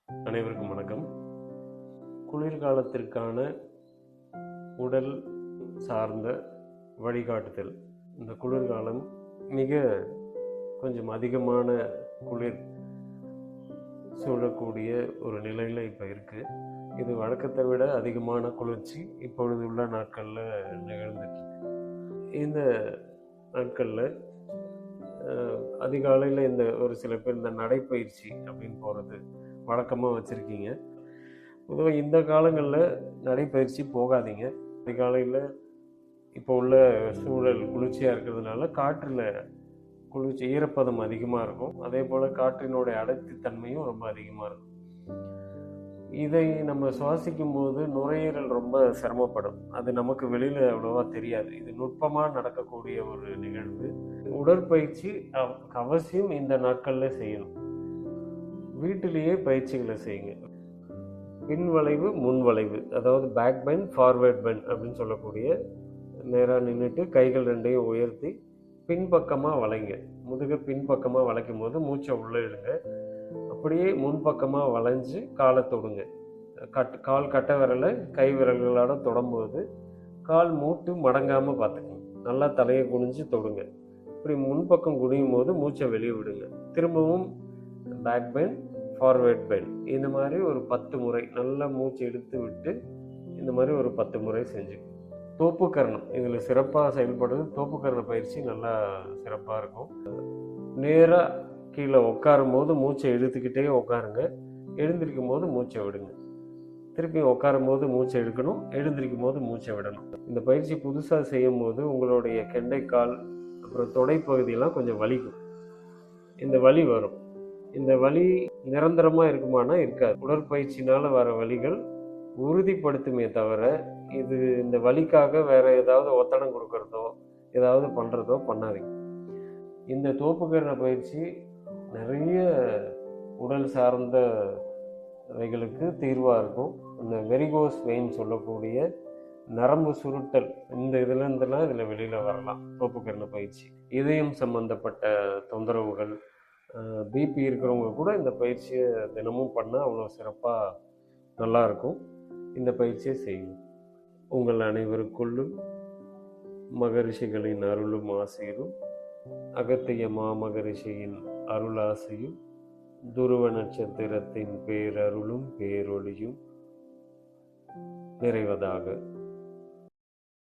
அனைவருக்கும் வணக்கம். குளிர்காலத்திற்கான உடல் சார்ந்த வழிகாட்டுதல். இந்த குளிர்காலம் கொஞ்சம் அதிகமான குளிர் சூழக்கூடிய ஒரு நிலையில் இப்போ இருக்குது. இது வழக்கத்தை விட அதிகமான குளிர்ச்சி இப்பொழுது உள்ள நாட்களில் நிகழ்ந்துட்டு இந்த நாட்களில் அதிகாலையில் ஒரு சில பேர் இந்த நடைப்பயிற்சி அப்படின்னு போகிறது வழக்கமாக வச்சுருக்கீங்க. பொதுவாக இந்த காலங்களில் நடைப்பயிற்சி போகாதீங்க. அதிகாலையில் இப்போ உள்ள சூழல் குளிர்ச்சியாக இருக்கிறதுனால காற்றில் குளிர்ச்சி ஈரப்பதம் அதிகமாக இருக்கும். அதே போல் காற்றினுடைய அடர்த்தித்தன்மையும் ரொம்ப அதிகமாக இருக்கும். இதை நம்ம சுவாசிக்கும் போது நுரையீரல் ரொம்ப சிரமப்படும். அது நமக்கு வெளியில் அவ்வளோவா தெரியாது. இது நுட்பமாக நடக்கக்கூடிய ஒரு நிகழ்வு. உடற்பயிற்சி அவசியம் இந்த நாட்களில் செய்யணும். வீட்டிலேயே பயிற்சிகளை செய்யுங்க. பின்வளைவு முன்வளைவு, அதாவது பேக் பெண்ட் ஃபார்வேர்ட் பெண்ட் அப்படின்னு சொல்லக்கூடிய, நேராக நின்றுட்டு கைகள் ரெண்டையும் உயர்த்தி பின்பக்கமாக வளைங்க. முதுகு பின்பக்கமாக வளைக்கும் போது மூச்சை உள்ளே இழுங்க. அப்படியே முன்பக்கமாக வளைஞ்சு காலை தொடுங்க. கால் கட்டை விரலை கை விரல்களோட தொடும்போது கால் மூட்டு மடங்காமல் பார்த்துக்கணும். நல்லா தலையை குனிஞ்சு தொடுங்க. இப்படி முன்பக்கம் குனியும் போது மூச்சை வெளியே விடுங்க. திரும்பவும் பேக் பெண்ட் ஃபார்வேர்ட் பெண்ட், இந்த மாதிரி ஒரு 10 முறை நல்லா மூச்சு இழுத்து விட்டு இந்த மாதிரி ஒரு 10 முறை செஞ்சு. தோப்புக்கரணம் இதில் சிறப்பாக செயல்படுறது. தோப்புக்கரண பயிற்சி நல்லா சிறப்பாக இருக்கும். நேராக கீழே உட்காரும் போது மூச்சை இழுத்துக்கிட்டே உட்காருங்க. எழுந்திருக்கும் போது மூச்சை விடுங்க. திருப்பி உட்காரும் போது மூச்சை இழுக்கணும், எழுந்திருக்கும் போது மூச்சை விடணும். இந்த பயிற்சி புதுசாக செய்யும் போது உங்களுடைய கெண்டைக்கால் அப்புறம் தொடைப்பகுதியெல்லாம் கொஞ்சம் வலிக்கும். இந்த வலி வரும். இந்த வலி நிரந்தரமாக இருக்குமானா இருக்காது. உடற்பயிற்சினால் வர வலிகள் உறுதிப்படுத்துமே தவிர இந்த வலிக்காக வேற ஏதாவது ஒத்தடம் கொடுக்கறதோ ஏதாவது பண்ணுறதோ பண்ணாதீங்க. இந்த தோப்புக்கரண பயிற்சி நிறைய உடல் சார்ந்த வைகளுக்கு தீர்வாக இருக்கும். இந்த வெரிகோஸ் வெயின் சொல்லக்கூடிய நரம்பு சுருட்டல், இந்த இதுலேருந்துலாம் இதில் வெளியில் வரலாம். தோப்புக்கரண பயிற்சி இதயம் சம்பந்தப்பட்ட தொந்தரவுகள், பிபி இருக்கிறவங்க கூட இந்த பயிற்சியை தினமும் பண்ணால் அவ்வளோ சிறப்பாக நல்லாயிருக்கும். இந்த பயிற்சியை செய்யும். உங்கள் அனைவருக்குள்ளும் மகரிஷிகளின் அருளும் ஆசையும், அகத்திய மாமகரிஷியின் அருளாசையும், துருவ நட்சத்திரத்தின் பேரருளும் பேரொளியும் நிறைவதாக.